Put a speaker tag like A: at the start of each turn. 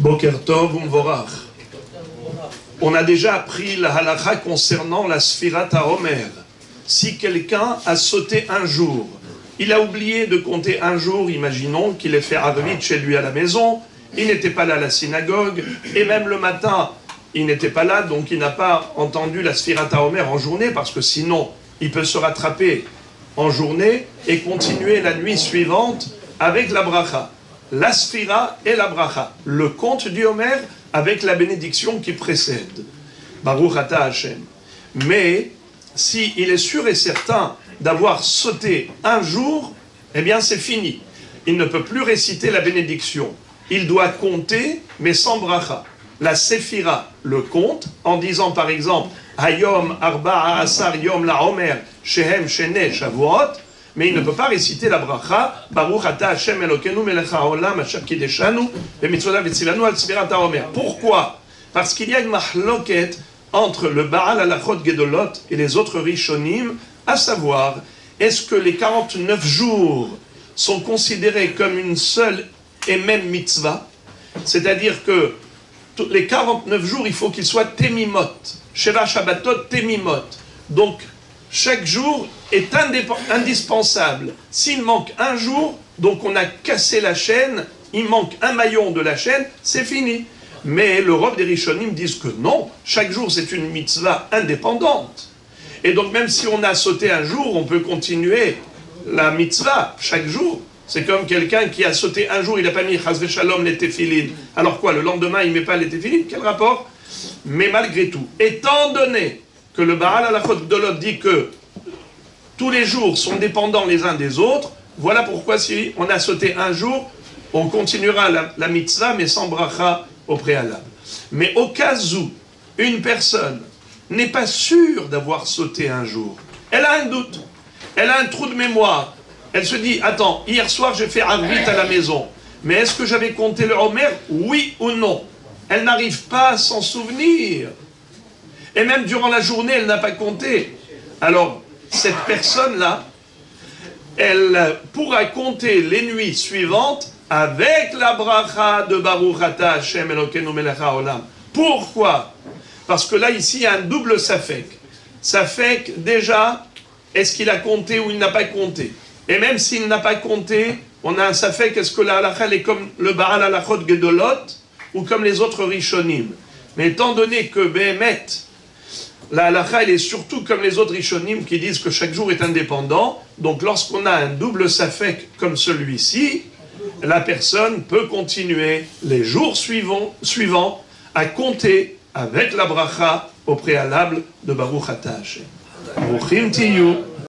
A: Boker Tov Umvorach. On a déjà appris la halakha concernant la Sfirat HaOmer. Si quelqu'un a sauté un jour, il a oublié de compter un jour, imaginons qu'il ait fait Arvit chez lui à la maison, il n'était pas là à la synagogue, et même le matin, il n'était pas là, donc il n'a pas entendu la Sfirat HaOmer en journée, parce que sinon, il peut se rattraper en journée et continuer la nuit suivante avec la bracha. La Sfira et la bracha. Le compte du Homer avec la bénédiction qui précède. Baruch Ata Hashem. Mais, si il est sûr et certain d'avoir sauté un jour, eh bien c'est fini. Il ne peut plus réciter la bénédiction. Il doit compter, mais sans bracha. La Séphira le compte, en disant par exemple Hayom Arba Asar Yom La Omer Shehem Shene Shavuot, mais il ne peut pas réciter la bracha Baruch Ata Hashem Elokeinu Melech HaOlam Asher Kideshanu B'mitzvotav V'tzivanu Al Sfirat HaOmer. Pourquoi? Parce qu'il y a une mahloket entre le Baal Halachot Gedolot et les autres Rishonim, à savoir, est-ce que les 49 jours sont considérés comme une seule et même mitzvah, c'est-à-dire que les 49 jours, il faut qu'ils soient Temimot, Sheva Shabbatot Temimot. Donc, chaque jour est indispensable. S'il manque un jour, donc on a cassé la chaîne, il manque un maillon de la chaîne, c'est fini. Mais le Rav des Rishonim disent que non, chaque jour c'est une mitzvah indépendante. Et donc même si on a sauté un jour, on peut continuer la mitzvah chaque jour. C'est comme quelqu'un qui a sauté un jour, il n'a pas mis Chas v'Shalom les téphilines. Alors quoi, le lendemain il ne met pas les téphilines? Quel rapport? Mais malgré tout, étant donné que le Baal Halachot Gdolot dit que tous les jours sont dépendants les uns des autres, voilà pourquoi si on a sauté un jour, on continuera la mitzvah mais sans bracha au préalable. Mais au cas où une personne n'est pas sûre d'avoir sauté un jour, elle a un doute, elle a un trou de mémoire, elle se dit, attends, hier soir j'ai fait Arvit à la maison, mais est-ce que j'avais compté le Homer, oui ou non? Elle n'arrive pas à s'en souvenir. Et même durant la journée, elle n'a pas compté. Alors, cette personne-là, elle pourra compter les nuits suivantes avec la bracha de Baruch Ata Hashem Elokeinu Melech HaOlam. Pourquoi? Parce que là, ici, il y a un double safek. Safek, déjà, est-ce qu'il a compté ou il n'a pas compté? Et même s'il n'a pas compté, on a un safek, est-ce que la halakha est comme le Baal Halachot Gedolot ou comme les autres Rishonim? Mais étant donné que Behemet, la halakha, elle est surtout comme les autres Rishonim qui disent que chaque jour est indépendant, donc lorsqu'on a un double safek comme celui-ci, la personne peut continuer les jours suivants à compter avec la bracha au préalable de Baruch Ata Hashem. Bruchim tiyu.